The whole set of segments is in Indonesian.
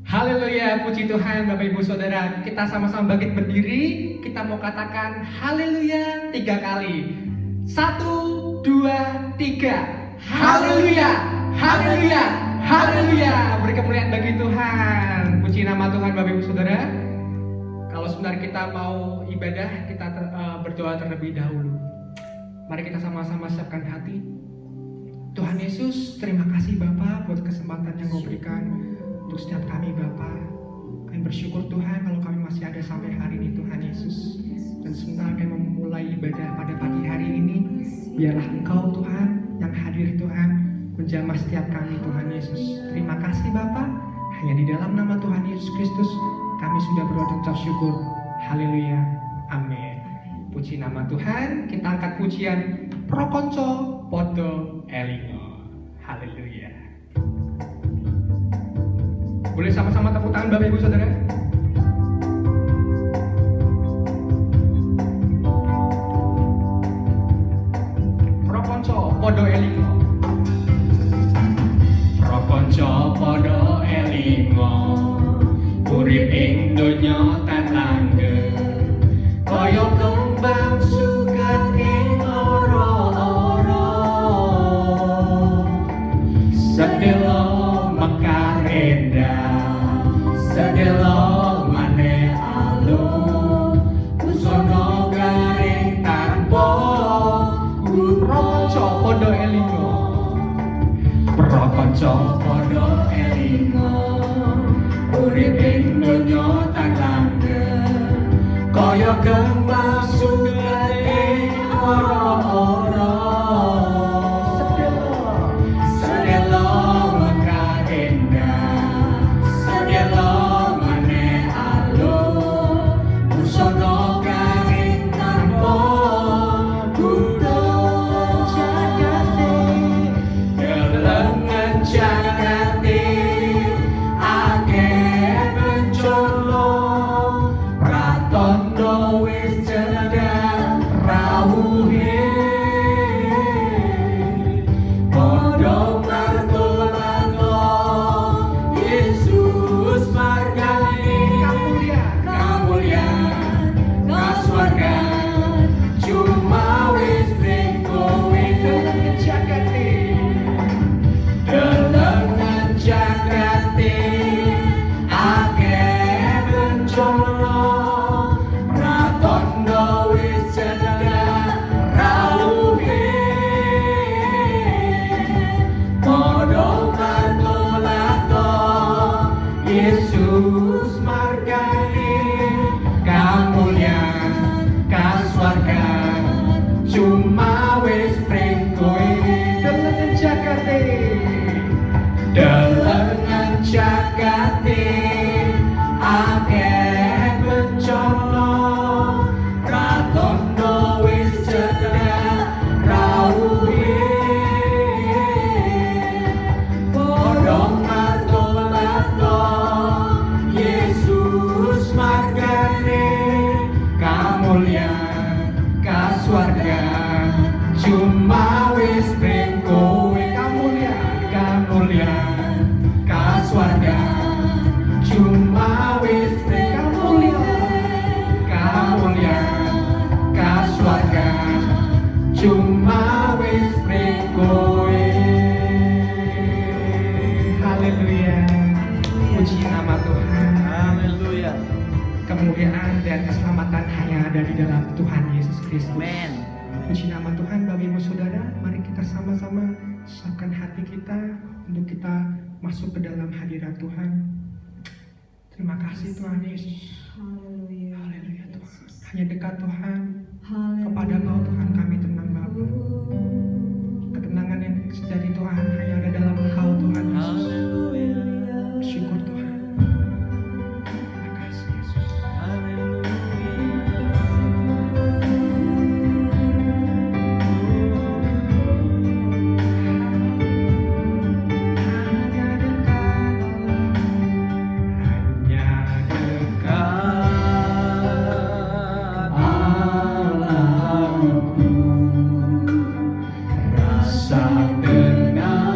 Haleluya, puji Tuhan Bapak Ibu Saudara. Kita sama-sama bangkit berdiri. Kita mau katakan haleluya 3 kali. 1, 2, 3. Haleluya, haleluya, haleluya. Beri kemuliaan bagi Tuhan. Puji nama Tuhan Bapak Ibu Saudara. Kalau sebentar kita mau ibadah, kita berdoa terlebih dahulu. Mari kita sama-sama siapkan hati. Tuhan Yesus, terima kasih Bapa buat kesempatan yang Kau berikan untuk setiap kami Bapa. Kami bersyukur Tuhan kalau kami masih ada sampai hari ini Tuhan Yesus. Dan sebentar kami memulai ibadah pada pagi hari ini, biarlah Engkau Tuhan yang hadir Tuhan menjamah setiap kami Tuhan Yesus. Terima kasih Bapa. Hanya di dalam nama Tuhan Yesus Kristus kami sudah berdoa dan ucap syukur. Haleluya. Amin. Puji nama Tuhan. Kita angkat pujian Pro Konco Podo Elingo. Haleluya. Boleh sama-sama tepuk tangan Bapak Ibu Saudara? Pro Konco Podo Elingo. Pro Konco Podo Elingo, urip ing donya tan langgeng, kaya kembang suket ing ora-ora. Sedelo mekar endah, sedelo maneh alung, busana garing tanpa Pro Konco Podo Elingo. Pro Konco Podo Elingo, urip ing donya tan langgeng, kaya kembang suket ing ora-ora. Sedelo mekar endah, sedelo maneh alung, busana garing tanpa kudu jagate, delengen jagate akeh bencana, pratandha wis cedhak rawuhe, padha martulana Yesus margane kamulyan kaswargan, cuma wis ring kowe delengen jagate, delengen jagate akeh bencana, pratandha wis cedhak rawuhe, padha martulana Yesus margane kamulyan kaswargan, cuma wis pring kowe delengen jagate, delengen jagate akeh bencana, pratandha wis cedhak rawuhe, padha martulana Yesus margane kamulyan kaswargan, cuma wis pring kowe kamulyan kaswargan, cuma wis pring kamulyan kaswargan, cuma wis pring kowe. Haleluya. Puji nama Tuhan. Haleluya. Kemuliaan dan keselamatan hanya ada di dalam Tuhan Yesus Kristus. Amen. Puji nama Tuhan Bapak Ibu Saudara. Mari kita sama-sama siapkan hati kita untuk kita masuk ke dalam hadirat Tuhan. Terima kasih Tuhan Yesus. Haleluya. Haleluya Tuhan. Hanya dekat Tuhan. Haleluya. Kepada Kau Tuhan kami tenang Bapa. Ketenangan yang sejati Tuhan hanya ada dalam Engkau Tuhan Yesus. Bersyukur Tuhan. Terima kasih Yesus. Hanya dekat Allahku, rasa tenang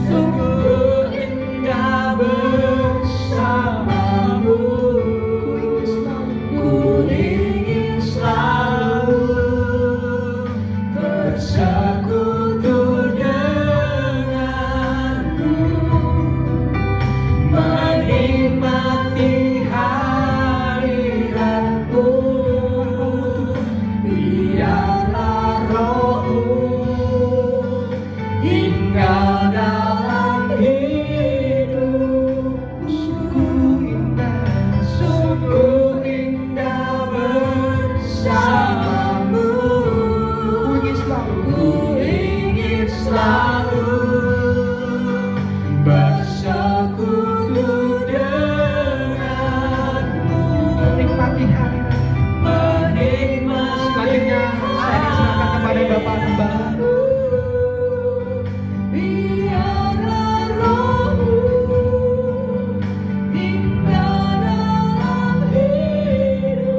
Sungguh indah bersamamu. Ku ingin selalu bersekutu denganmu, menikmati hadiratmu. Biarlah Roh-Mu tinggal dalam hidupku. Sungguh indah bersamamu. Ku ingin selalu bersekutu denganmu, Menikmati hari. Selanjutnya saya diserahkan kepada Bapak Gembala. Biarlah Roh-Mu tinggal dalam hidupku.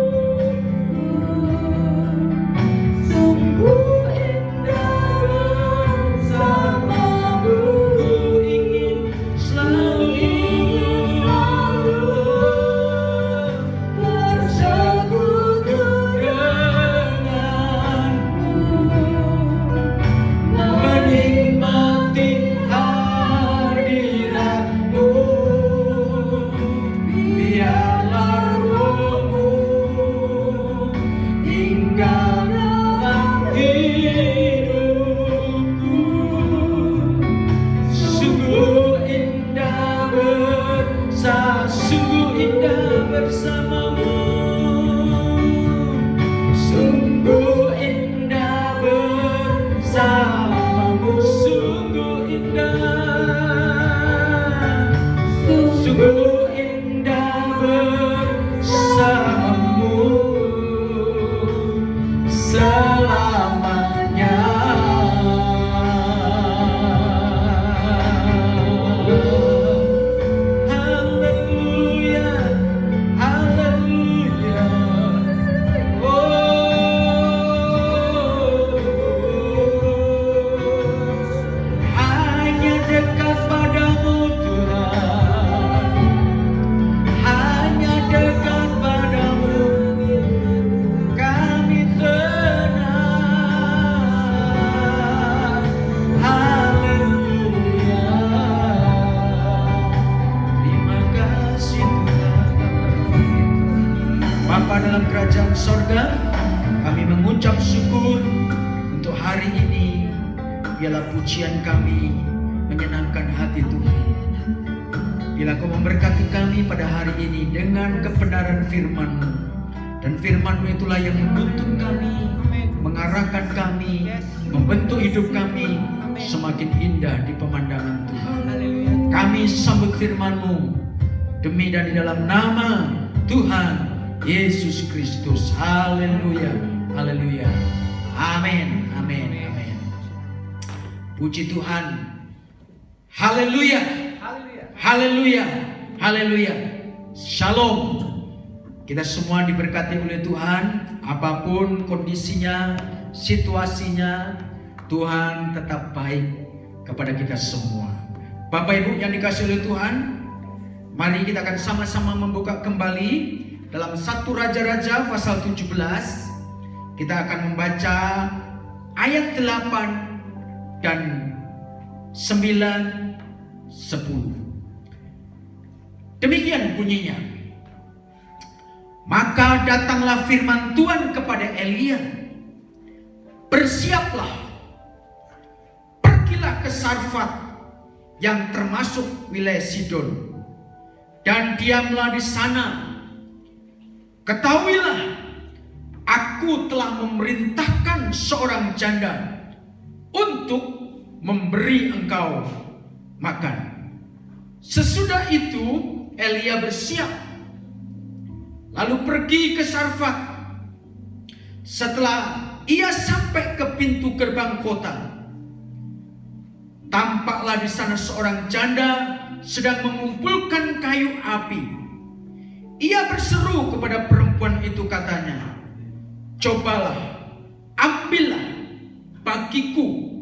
Sungguh indah bersamamu. Ku ingin selalu bersekutu denganmu, menikmati hadiratmu. Biarlah Roh-Mu tinggal dalam hidupku. Sungguh indah bersamamu. Sungguh indah bersamamu. Sungguh indah. Sungguh indah bersamamu selamanya. Haleluya, haleluya. Hanya dekat padamu Tuhan, hanya dekat padamu kami tenang. Haleluya. Terima kasih Tuhan. Bapa dalam kerajaan sorga, kami mengucap syukur untuk hari ini. Biarlah pujian kami menyenangkan hati Tuhan. Bila Kau memberkati kami pada hari ini dengan kebenaran firman-Mu, dan firman-Mu itulah yang menuntun kami, mengarahkan kami, membentuk hidup kami semakin indah di pemandangan Tuhan. Kami sambut firman-Mu demi dan di dalam nama Tuhan Yesus Kristus. Haleluya, haleluya. Amin, amin, amin. Puji Tuhan. Haleluya, haleluya, haleluya. Shalom. Kita semua diberkati oleh Tuhan. Apapun kondisinya, situasinya, Tuhan tetap baik kepada kita semua. Bapak Ibu yang dikasihi oleh Tuhan, mari kita akan sama-sama membuka kembali dalam 1 Raja-Raja pasal 17. Kita akan membaca ayat 8 dan 9, 10. Demikian bunyinya. Maka datanglah firman Tuhan kepada Elia, bersiaplah, pergilah ke Sarfat yang termasuk wilayah Sidon, dan diamlah di sana. Ketahuilah, aku telah memerintahkan seorang janda untuk memberi engkau makan. Sesudah itu Elia bersiap, lalu pergi ke Sarfat. Setelah ia sampai ke pintu gerbang kota, tampaklah di sana seorang janda sedang mengumpulkan kayu api. Ia berseru kepada perempuan itu, katanya, cobalah, ambillah bagiku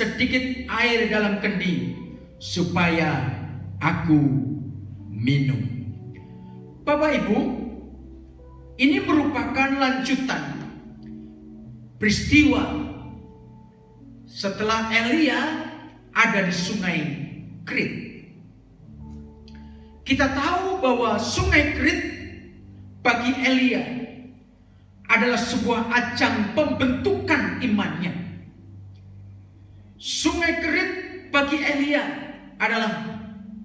sedikit air dalam kendi supaya aku minum. Bapak Ibu, ini merupakan lanjutan peristiwa setelah Elia ada di sungai Krit. Kita tahu bahwa sungai Krit bagi Elia adalah sebuah ajang pembentukan imannya. Sungai Krit bagi Elia adalah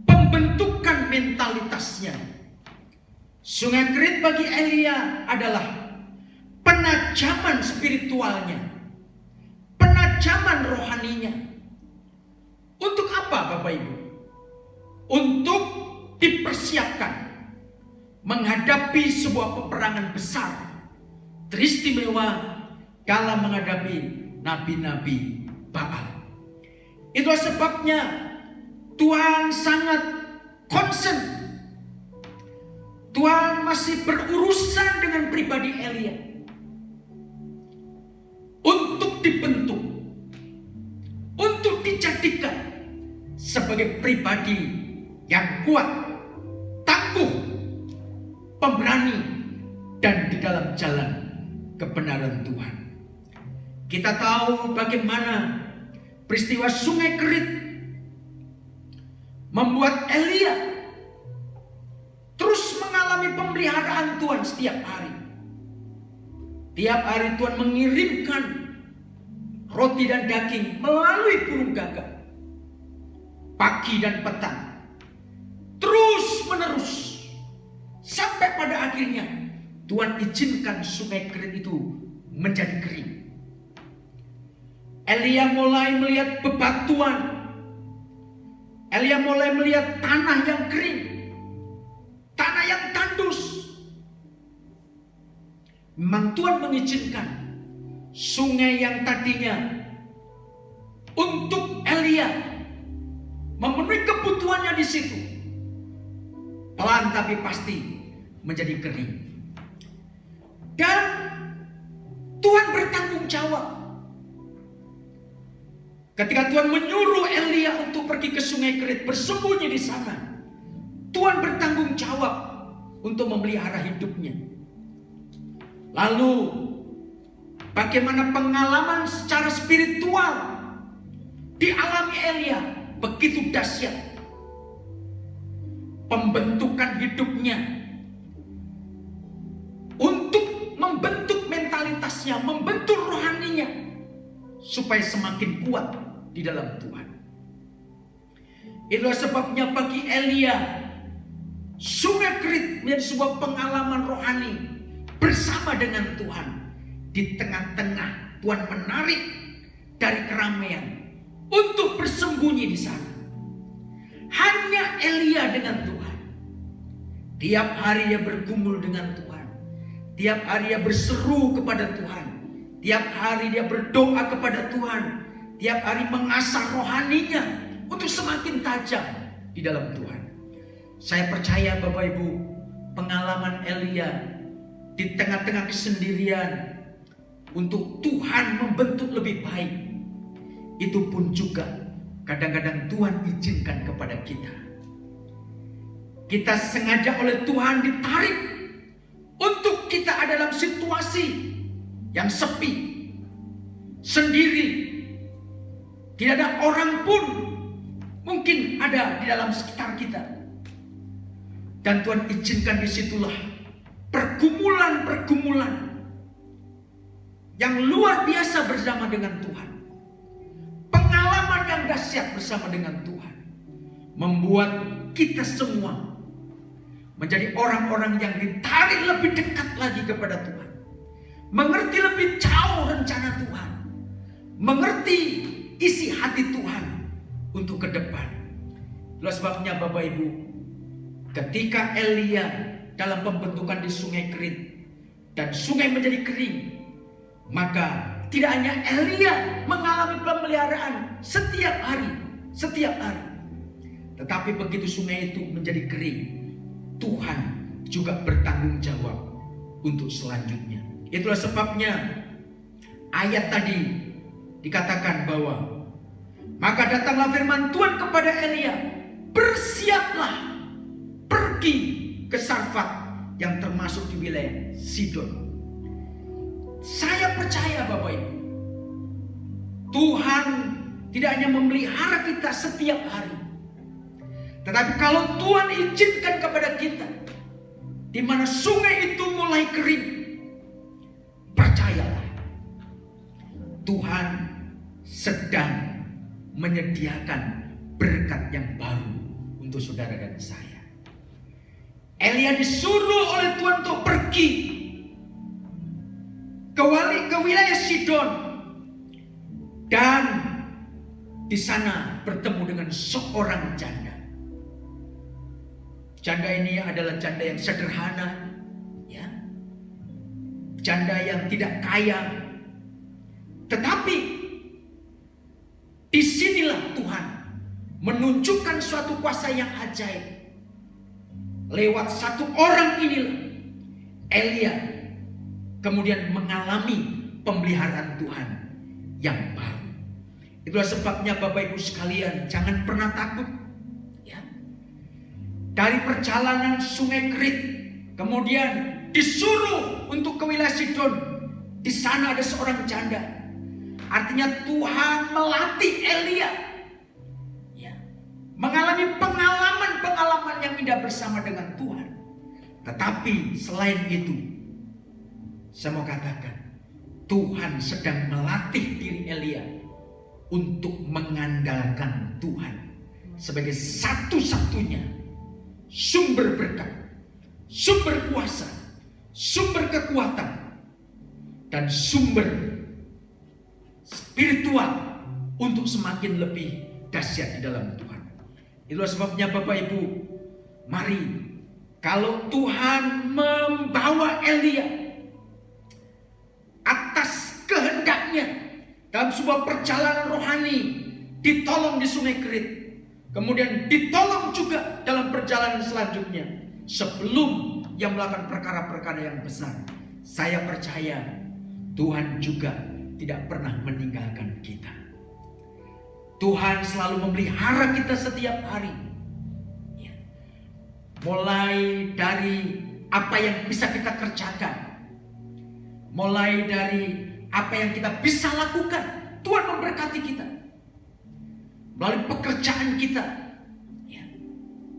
pembentukan mentalitasnya. Sungai Krit bagi Elia adalah penajaman spiritualnya, penajaman rohaninya. Untuk apa Bapak Ibu? Untuk dipersiapkan menghadapi sebuah peperangan besar, teristimewa dalam menghadapi nabi-nabi Baal. Itulah sebabnya Tuhan sangat concern. Tuhan masih berurusan dengan pribadi Elia untuk dibentuk, untuk dijadikan sebagai pribadi yang kuat, tangguh, pemberani, dan di dalam jalan kebenaran Tuhan. Kita tahu bagaimana peristiwa sungai Krit membuat Elia terus mengalami pemeliharaan Tuhan setiap hari. Tiap hari Tuhan mengirimkan roti dan daging melalui burung gagak, pagi dan petang, terus menerus, sampai pada akhirnya Tuhan izinkan sungai Krit itu menjadi kering. Elia mulai melihat bebatuan, Elia mulai melihat tanah yang kering, tanah yang tandus. Memang Tuhan mengizinkan sungai yang tadinya untuk Elia memenuhi kebutuhannya di situ, pelan tapi pasti menjadi kering. Dan Tuhan bertanggung jawab. Ketika Tuhan menyuruh Elia untuk pergi ke sungai Krit, bersembunyi di sana, Tuhan bertanggung jawab untuk memelihara hidupnya. Lalu bagaimana pengalaman secara spiritual dialami Elia begitu dahsyat. Pembentukan hidupnya untuk membentuk mentalitasnya, membentuk rohaninya supaya semakin kuat di dalam Tuhan. Itulah sebabnya bagi Elia sungai Krit menjadi sebuah pengalaman rohani bersama dengan Tuhan. Di tengah-tengah Tuhan menarik dari keramaian untuk bersembunyi di sana. Hanya Elia dengan Tuhan. Tiap hari dia bergumul dengan Tuhan. Tiap hari dia berseru kepada Tuhan. Tiap hari dia berdoa kepada Tuhan. Tiap hari mengasah rohaninya untuk semakin tajam di dalam Tuhan. Saya percaya Bapak Ibu, pengalaman Elia di tengah-tengah kesendirian untuk Tuhan membentuk lebih baik, itu pun juga kadang-kadang Tuhan izinkan kepada kita. Kita sengaja oleh Tuhan ditarik untuk kita ada dalam situasi yang sepi, sendiri, tidak ada orang pun mungkin ada di dalam sekitar kita. Dan Tuhan izinkan disitulah pergumulan-pergumulan yang luar biasa bersama dengan Tuhan. Pengalaman yang dahsyat bersama dengan Tuhan membuat kita semua menjadi orang-orang yang ditarik lebih dekat lagi kepada Tuhan, mengerti lebih jauh rencana Tuhan, mengerti isi hati Tuhan untuk ke depan. Itulah sebabnya Bapak Ibu, ketika Elia dalam pembentukan di sungai Krit dan sungai menjadi kering, maka tidak hanya Elia mengalami pemeliharaan setiap hari, tetapi begitu sungai itu menjadi kering, Tuhan juga bertanggung jawab untuk selanjutnya. Itulah sebabnya ayat tadi dikatakan bahwa Maka datanglah firman Tuhan kepada Elia, bersiaplah, pergi ke Sarfat yang termasuk di wilayah Sidon. Saya percaya Bapak Ibu, Tuhan tidak hanya memelihara kita setiap hari, tetapi kalau Tuhan izinkan kepada kita, di mana sungai itu mulai kering, percayalah, Tuhan sedang menyediakan berkat yang baru untuk saudara dan saya. Elia disuruh oleh Tuhan untuk pergi ke wilayah Sidon, dan di sana bertemu dengan seorang janda. Janda ini adalah janda yang sederhana, ya, janda yang tidak kaya, tetapi disinilah Tuhan menunjukkan suatu kuasa yang ajaib. Lewat satu orang inilah Elia kemudian mengalami pemeliharaan Tuhan yang baru. Itulah sebabnya Bapak Ibu sekalian, jangan pernah takut, ya. Dari perjalanan sungai Kerit, kemudian disuruh untuk ke wilayah Sidon. Di sana ada seorang janda. Artinya Tuhan melatih Elia, ya, mengalami pengalaman-pengalaman yang indah bersama dengan Tuhan. Tetapi selain itu, saya mau katakan, Tuhan sedang melatih diri Elia untuk mengandalkan Tuhan sebagai satu-satunya sumber berkat, sumber kuasa, sumber kekuatan, dan sumber spiritual untuk semakin lebih dahsyat di dalam Tuhan. Itulah sebabnya Bapak Ibu, mari, kalau Tuhan membawa Elia atas kehendaknya dalam sebuah perjalanan rohani, ditolong di sungai Kerit, kemudian ditolong juga dalam perjalanan selanjutnya sebelum yang melakukan perkara-perkara yang besar, saya percaya Tuhan juga tidak pernah meninggalkan kita. Tuhan selalu memelihara kita setiap hari, ya. Mulai dari apa yang bisa kita kerjakan, mulai dari apa yang kita bisa lakukan, Tuhan memberkati kita. Melalui pekerjaan kita, ya,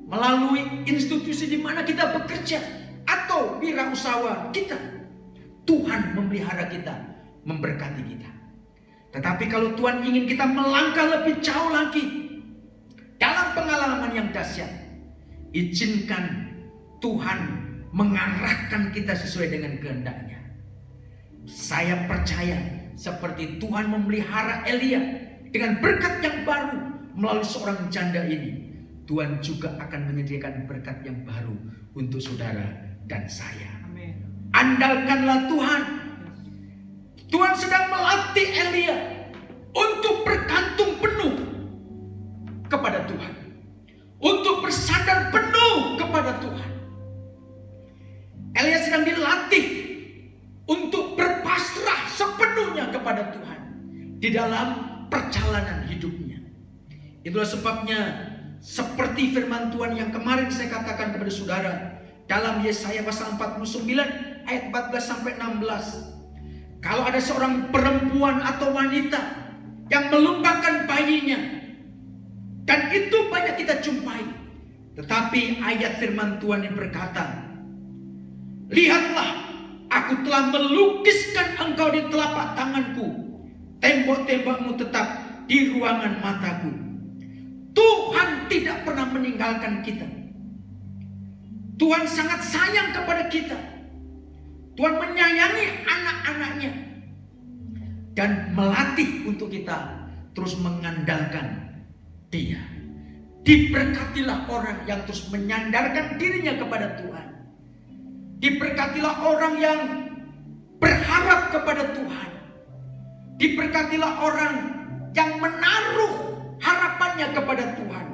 melalui institusi di mana kita bekerja, atau wirausaha kita, Tuhan memelihara kita, memberkati kita. Tetapi kalau Tuhan ingin kita melangkah lebih jauh lagi dalam pengalaman yang dahsyat, izinkan Tuhan mengarahkan kita sesuai dengan kehendak-Nya. Saya percaya seperti Tuhan memelihara Elia dengan berkat yang baru melalui seorang janda ini, Tuhan juga akan menyediakan berkat yang baru untuk saudara dan saya. Amin. Andalkanlah Tuhan. Tuhan sedang melatih Elia untuk bergantung penuh kepada Tuhan, untuk bersandar penuh kepada Tuhan. Elia sedang dilatih untuk berpasrah sepenuhnya kepada Tuhan di dalam perjalanan hidupnya. Itulah sebabnya seperti firman Tuhan yang kemarin saya katakan kepada saudara dalam Yesaya pasal 49 ayat 14 sampai 16. Kalau ada seorang perempuan atau wanita yang melupakan bayinya, dan itu banyak kita jumpai, tetapi ayat firman Tuhan yang berkata, lihatlah, aku telah melukiskan engkau di telapak tanganku, tembok-tembokmu tetap di ruangan mataku. Tuhan tidak pernah meninggalkan kita. Tuhan sangat sayang kepada kita. Tuhan menyayangi anak-anaknya dan melatih untuk kita terus mengandalkan Dia. Diberkatilah orang yang terus menyandarkan dirinya kepada Tuhan. Diberkatilah orang yang berharap kepada Tuhan. Diberkatilah orang yang menaruh harapannya kepada Tuhan,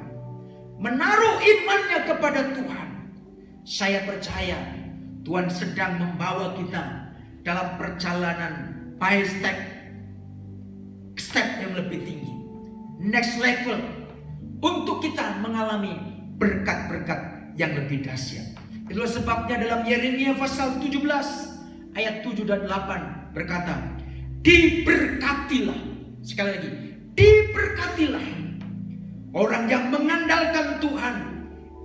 menaruh imannya kepada Tuhan. Saya percaya Tuhan sedang membawa kita dalam perjalanan by step yang lebih tinggi, next level, untuk kita mengalami berkat-berkat yang lebih dahsyat. Itulah sebabnya dalam Yeremia pasal 17 ayat 7 dan 8 berkata, diberkatilah, sekali lagi, diberkatilah orang yang mengandalkan Tuhan,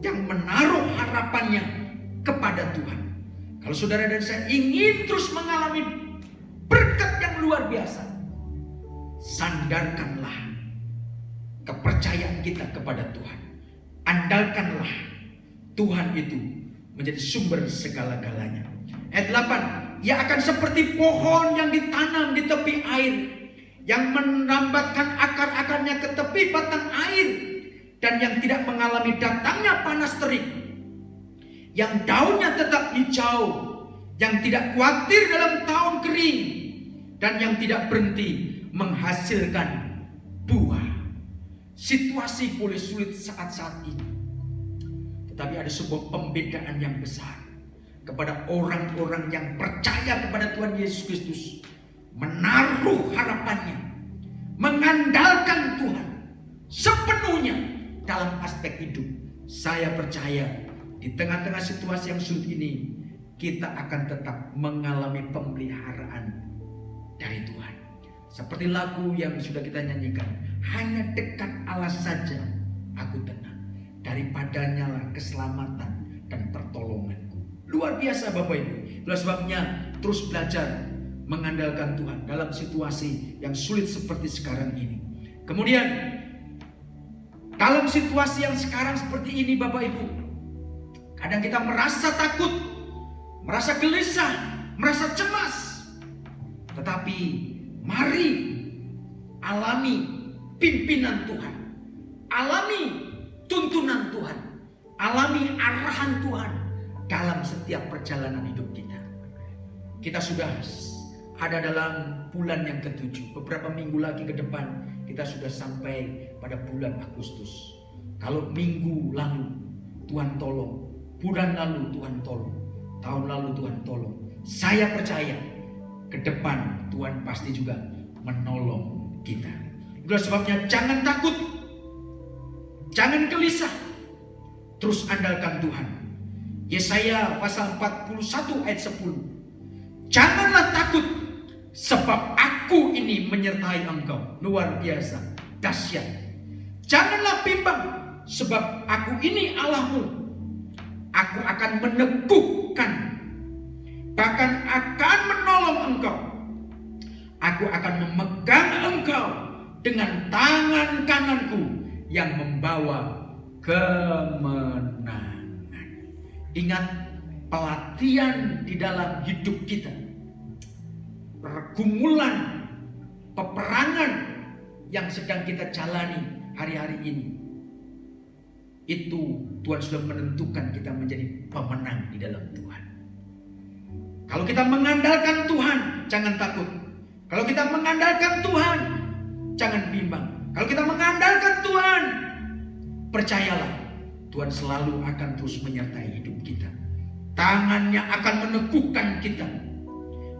yang menaruh harapannya kepada Tuhan. Kalau saudara dan saya ingin terus mengalami berkat yang luar biasa, sandarkanlah kepercayaan kita kepada Tuhan. Andalkanlah Tuhan itu menjadi sumber segala-galanya. Ayat 8, ia akan seperti pohon yang ditanam di tepi air, yang merambatkan akar-akarnya ke tepi batang air, dan yang tidak mengalami datangnya panas terik, yang daunnya tetap hijau, yang tidak khawatir dalam tahun kering, dan yang tidak berhenti menghasilkan buah. Situasi boleh sulit saat-saat ini, tetapi ada sebuah pembedaan yang besar kepada orang-orang yang percaya kepada Tuhan Yesus Kristus, menaruh harapannya, mengandalkan Tuhan sepenuhnya dalam aspek hidup. Saya percaya di tengah-tengah situasi yang sulit ini, kita akan tetap mengalami pemeliharaan dari Tuhan. Seperti lagu yang sudah kita nyanyikan, hanya dekat Allah saja aku tenang, daripadanya lah keselamatan dan pertolonganku. Luar biasa Bapak Ibu. Itulah sebabnya terus belajar mengandalkan Tuhan dalam situasi yang sulit seperti sekarang ini. Kemudian dalam situasi yang sekarang seperti ini Bapak Ibu, kadang kita merasa takut, merasa gelisah, merasa cemas. Tetapi mari alami pimpinan Tuhan, alami tuntunan Tuhan, alami arahan Tuhan dalam setiap perjalanan hidup kita. Kita sudah ada dalam bulan yang ke-7. Beberapa minggu lagi ke depan kita sudah sampai pada bulan Agustus. Kalau minggu lalu Tuhan tolong, bulan lalu Tuhan tolong, tahun lalu Tuhan tolong, saya percaya ke depan Tuhan pasti juga menolong kita. Itulah sebabnya jangan takut, jangan gelisah, terus andalkan Tuhan. Yesaya pasal 41 ayat 10. Janganlah takut, sebab aku ini menyertai engkau. Luar biasa, dahsyat. Janganlah bimbang, sebab aku ini Allahmu. Aku akan meneguhkan, bahkan akan menolong engkau. Aku akan memegang engkau dengan tangan kananku yang membawa kemenangan. Ingat, pelatihan di dalam hidup kita, pergumulan, peperangan yang sedang kita jalani hari-hari ini, itu Tuhan sudah menentukan kita menjadi pemenang di dalam Tuhan. Kalau kita mengandalkan Tuhan, jangan takut. Kalau kita mengandalkan Tuhan, jangan bimbang. Kalau kita mengandalkan Tuhan, percayalah, Tuhan selalu akan terus menyertai hidup kita. Tangannya akan meneguhkan kita,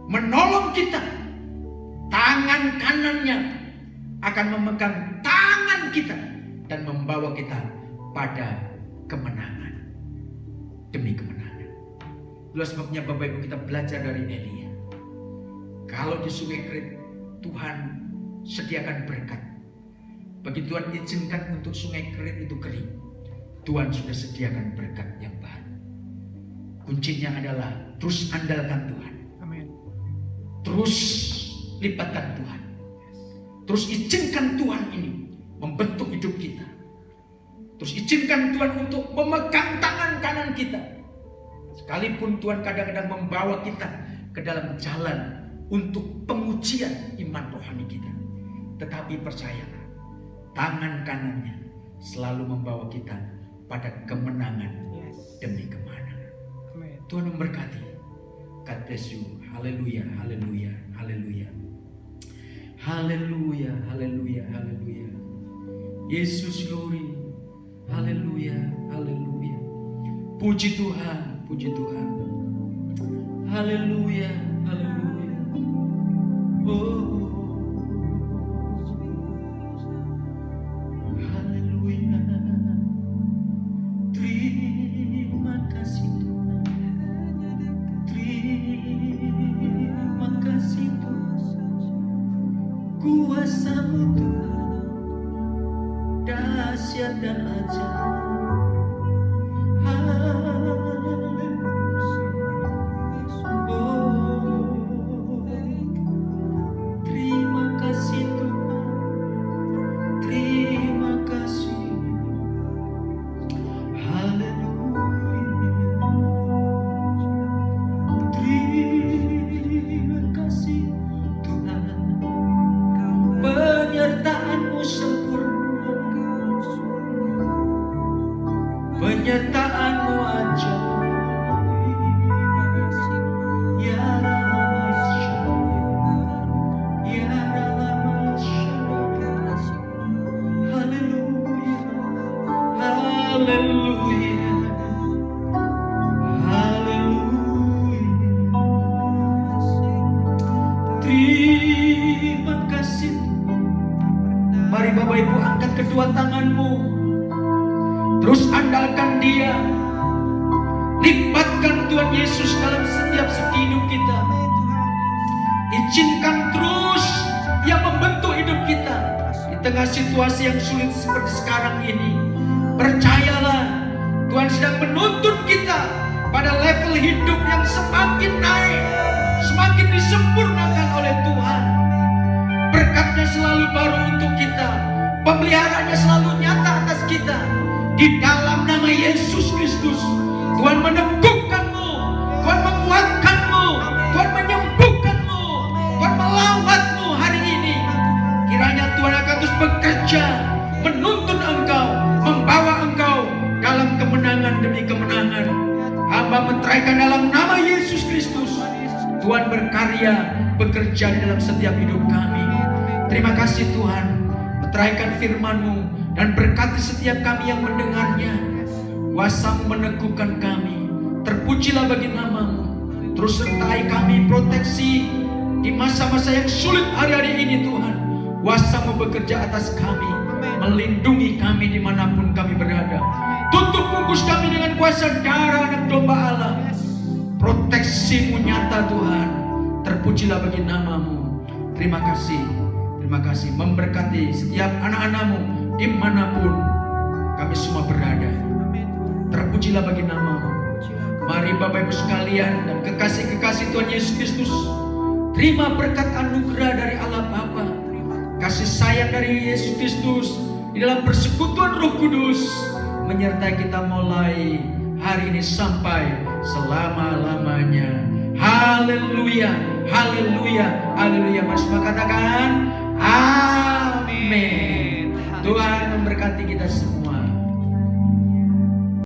menolong kita. Tangan kanannya akan memegang tangan kita dan membawa kita pada kemenangan demi kemenangan. Itulah sebabnya Bapak Ibu kita belajar dari Elia. Kalau di Sungai Kerit, Tuhan sediakan berkat. Bagi Tuhan izinkan untuk Sungai Kerit itu kering, Tuhan sudah sediakan berkat yang baru. Kuncinya adalah terus andalkan Tuhan. Amin. Terus libatkan Tuhan. Terus izinkan Tuhan ini membentuk hidup kita. Terus izinkan Tuhan untuk memegang tangan kanan kita. Sekalipun Tuhan kadang-kadang membawa kita ke dalam jalan untuk pengujian iman rohani kita, tetapi percayalah, tangan kanannya selalu membawa kita pada kemenangan demi kemenangan. Tuhan memberkati. God bless you. Haleluya, haleluya, haleluya. Haleluya, haleluya, haleluya. Yesus glory. Haleluya, haleluya. Puji Tuhan, puji Tuhan. Haleluya, haleluya. Oh, dahsyat dan ajaib. Oh, terima kasih Tuhan, terima kasih. Haleluya, terima kasih Tuhan. Penyertaan-Mu sempurna, penyertaan-Mu ajaib. Ya Ramasya, ya Ramasya. Haleluya, haleluya, haleluya. Terima kasih. Mari Bapak Ibu angkat kedua tanganmu, terus andalkan Dia. Libatkan Tuhan Yesus dalam setiap segi hidup kita. Izinkan terus Dia membentuk hidup kita di tengah situasi yang sulit seperti sekarang ini. Percayalah, Tuhan sedang menuntun kita pada level hidup yang semakin naik, semakin disempurnakan oleh Tuhan. Berkatnya selalu baru untuk kita, pemeliharaannya selalu nyata atas kita. Di dalam nama Yesus Kristus, Tuhan meneguhkanmu, Tuhan menguatkanmu, Tuhan menyembuhkanmu, Tuhan melawatmu hari ini. Kiranya Tuhan akan terus bekerja, menuntun engkau, membawa engkau dalam kemenangan demi kemenangan. Hamba menteraikan dalam nama Yesus Kristus, Tuhan berkarya, bekerja di dalam setiap hidup kami. Terima kasih Tuhan, meteraikan firman-Mu dan berkati setiap kami yang mendengarnya. Kuasa-Mu meneguhkan kami. Terpujilah bagi nama-Mu. Terus sertai kami, proteksi di masa-masa yang sulit hari-hari ini Tuhan. Kuasa-Mu bekerja atas kami, melindungi kami dimanapun kami berada. Tutup bungkus kami dengan kuasa darah anak domba Allah. Proteksi-Mu nyata Tuhan. Terpujilah bagi nama-Mu. Terima kasih, terima kasih. Memberkati setiap anak-anak-Mu dimanapun kami semua berada. Terpujilah bagi nama-Mu. Mari Bapak Ibu sekalian dan kekasih-kekasih Tuhan Yesus Kristus, terima berkat anugerah dari Allah Bapa, kasih sayang dari Yesus Kristus di dalam persekutuan Roh Kudus menyertai kita mulai hari ini sampai selama-lamanya. Haleluya, haleluya, haleluya. Mari semua katakan amin. Tuhan memberkati kita semua.